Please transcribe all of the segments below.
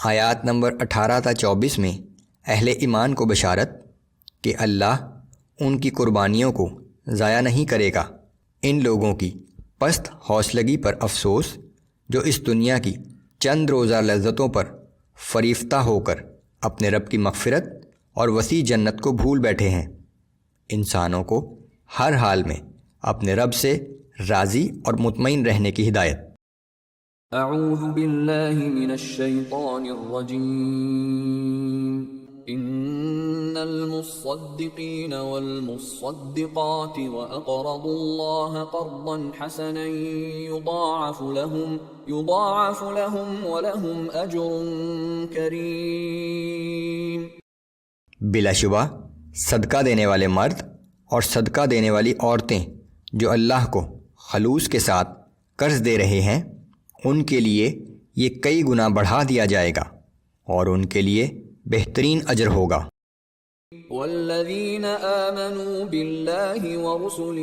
آیات نمبر 18 تا 24 میں اہل ایمان کو بشارت کہ اللہ ان کی قربانیوں کو ضائع نہیں کرے گا۔ ان لوگوں کی پست حوصلگی پر افسوس جو اس دنیا کی چند روزہ لذتوں پر فریفتہ ہو کر اپنے رب کی مغفرت اور وسیع جنت کو بھول بیٹھے ہیں۔ انسانوں کو ہر حال میں اپنے رب سے راضی اور مطمئن رہنے کی ہدایت۔ اعوذ باللہ من الشیطان الرجیم ان المصدقین والمصدقات واقرضوا اللہ قرضا حسنا یضاعف لهم ولهم اجر کریم۔ بلا شبہ صدقہ دینے والے مرد اور صدقہ دینے والی عورتیں جو اللہ کو خلوص کے ساتھ قرض دے رہے ہیں، ان کے لیے یہ کئی گنا بڑھا دیا جائے گا اور ان کے لیے بہترین اجر ہوگا۔ والذین آمنوا باللہ ورسلہ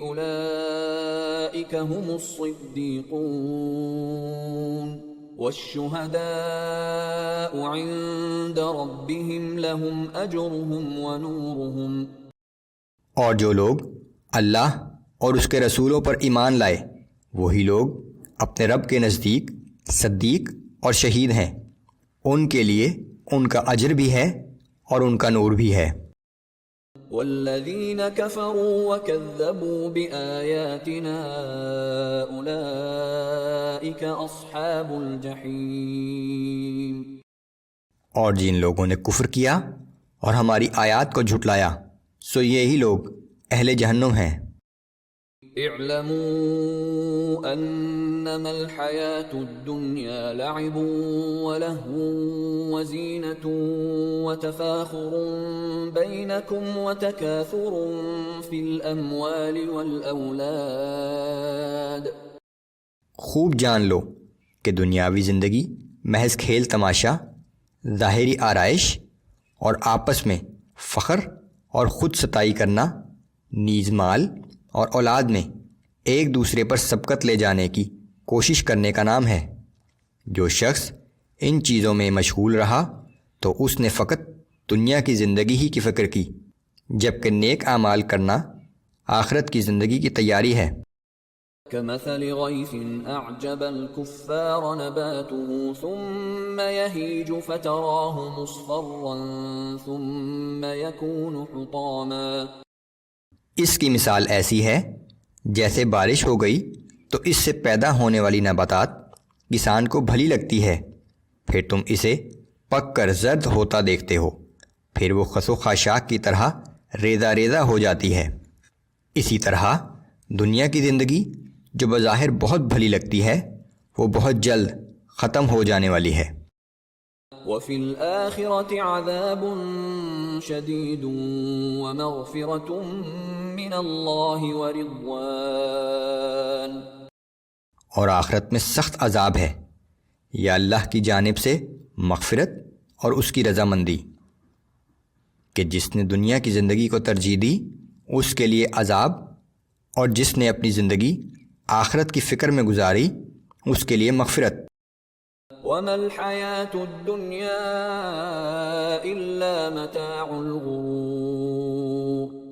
اولئک هم الصدیقون والشہداء عند ربهم لهم اجرهم ونورهم۔ اور جو لوگ اللہ اور اس کے رسولوں پر ایمان لائے وہی لوگ اپنے رب کے نزدیک صدیق اور شہید ہیں، ان کے لیے ان کا اجر بھی ہے اور ان کا نور بھی ہے۔ والذین کفروا وکذبوا بآیاتنا اولئک اصحاب الجحیم۔ اور جن لوگوں نے کفر کیا اور ہماری آیات کو جھٹلایا سو یہی لوگ اہل جہنم ہیں۔ اعلموا انما الحیاة الدنیا لعب ولہو وزینة وتفاخر بینکم وتکاثر فی الاموال والاولاد۔ خوب جان لو کہ دنیاوی زندگی محض کھیل تماشا، ظاہری آرائش اور آپس میں فخر اور خود ستائی کرنا، نیز مال اور اولاد میں ایک دوسرے پر سبقت لے جانے کی کوشش کرنے کا نام ہے۔ جو شخص ان چیزوں میں مشغول رہا تو اس نے فقط دنیا کی زندگی ہی کی فکر کی، جبکہ نیک اعمال کرنا آخرت کی زندگی کی تیاری ہے۔ كمثل غيث أعجب الكفار نباته ثم يهيج فتراه مصفرا ثم يكون حطاما۔ اس کی مثال ایسی ہے جیسے بارش ہو گئی تو اس سے پیدا ہونے والی نباتات کسان کو بھلی لگتی ہے، پھر تم اسے پک کر زرد ہوتا دیکھتے ہو، پھر وہ خس و خاشاک کی طرح ریزہ ریزہ ہو جاتی ہے۔ اسی طرح دنیا کی زندگی جو بظاہر بہت بھلی لگتی ہے وہ بہت جلد ختم ہو جانے والی ہے۔ وفي الآخرة عذاب شديد ومغفرة من الله ورضوان۔ اور آخرت میں سخت عذاب ہے یا اللہ کی جانب سے مغفرت اور اس کی رضامندی، کہ جس نے دنیا کی زندگی کو ترجیح دی اس کے لیے عذاب، اور جس نے اپنی زندگی آخرت کی فکر میں گزاری اس کے لیے مغفرت۔ وما الحياة الدنيا إلا متاع الغرور۔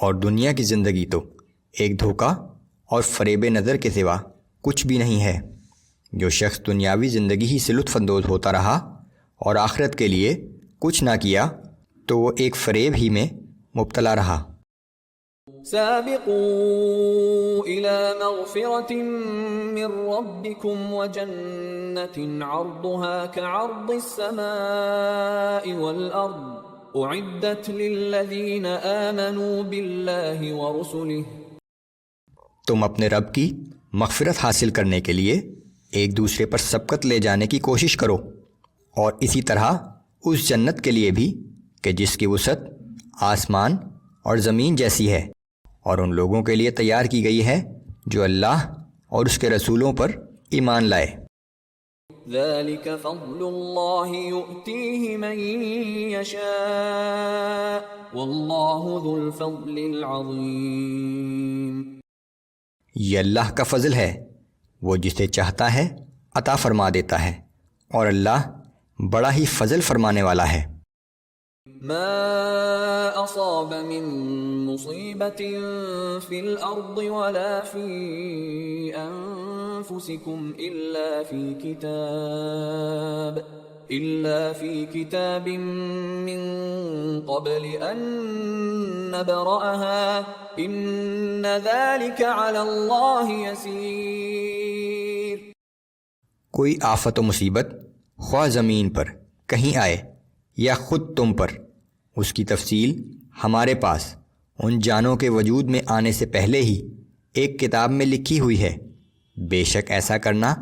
اور دنیا کی زندگی تو ایک دھوکہ اور فریب نظر کے سوا کچھ بھی نہیں ہے۔ جو شخص دنیاوی زندگی ہی سے لطف اندوز ہوتا رہا اور آخرت کے لیے کچھ نہ کیا تو وہ ایک فریب ہی میں مبتلا رہا۔ سابقوا إلى مغفرة من ربكم وجنة عرضها كعرض السماء والأرض أعدت للذين آمنوا بالله ورسله۔ تم اپنے رب کی مغفرت حاصل کرنے کے لیے ایک دوسرے پر سبقت لے جانے کی کوشش کرو، اور اسی طرح اس جنت کے لیے بھی کہ جس کی وسعت آسمان اور زمین جیسی ہے، اور ان لوگوں کے لیے تیار کی گئی ہے جو اللہ اور اس کے رسولوں پر ایمان لائے۔ ذَلِكَ فَضْلُ اللَّهِ يُؤْتِيهِ مَن يَشَاءُ وَاللَّهُ ذُو الْفَضْلِ الْعَظِيمِ۔ یہ اللہ کا فضل ہے، وہ جسے چاہتا ہے عطا فرما دیتا ہے، اور اللہ بڑا ہی فضل فرمانے والا ہے۔ ما أصاب من مصيبة في الأرض ولا في أنفسكم إلا في كتاب من قبل أن نبرأها إن ذلك على الله يسير۔ کوئی آفت و مصیبت خواہ زمین پر کہیں آئے یا خود تم پر، اس کی تفصیل ہمارے پاس ان جانوں کے وجود میں آنے سے پہلے ہی ایک کتاب میں لکھی ہوئی ہے۔ بے شک ایسا کرنا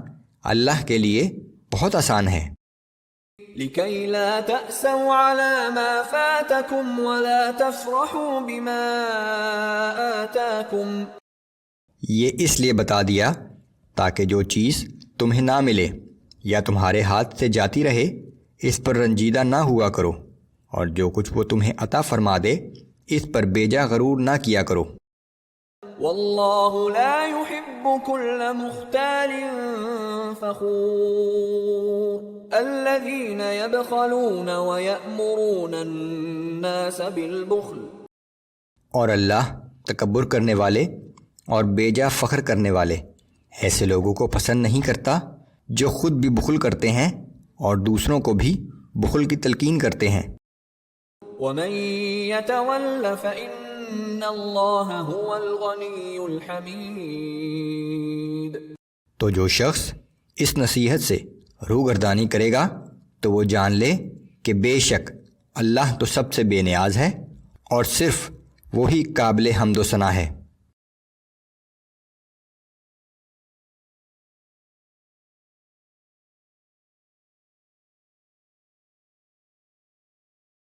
اللہ کے لیے بہت آسان ہے۔ لِكَيْ لَا تَأْسَوْا عَلَى مَا فَاتَكُمْ وَلَا تَفْرَحُوا بِمَا آتَاكُمْ۔ یہ اس لیے بتا دیا تاکہ جو چیز تمہیں نہ ملے یا تمہارے ہاتھ سے جاتی رہے اس پر رنجیدہ نہ ہوا کرو، اور جو کچھ وہ تمہیں عطا فرما دے اس پر بیجا غرور نہ کیا کرو۔ واللہ لا يحب كل مختال فخور الذين يبخلون ويأمرون الناس بالبخل۔ اور اللہ تکبر کرنے والے اور بیجا فخر کرنے والے ایسے لوگوں کو پسند نہیں کرتا جو خود بھی بخل کرتے ہیں اور دوسروں کو بھی بخل کی تلقین کرتے ہیں۔ ومن يتول فإن الله هو الغني الحميد۔ تو جو شخص اس نصیحت سے روگردانی کرے گا تو وہ جان لے کہ بے شک اللہ تو سب سے بے نیاز ہے اور صرف وہی قابل حمد و ثنا ہے۔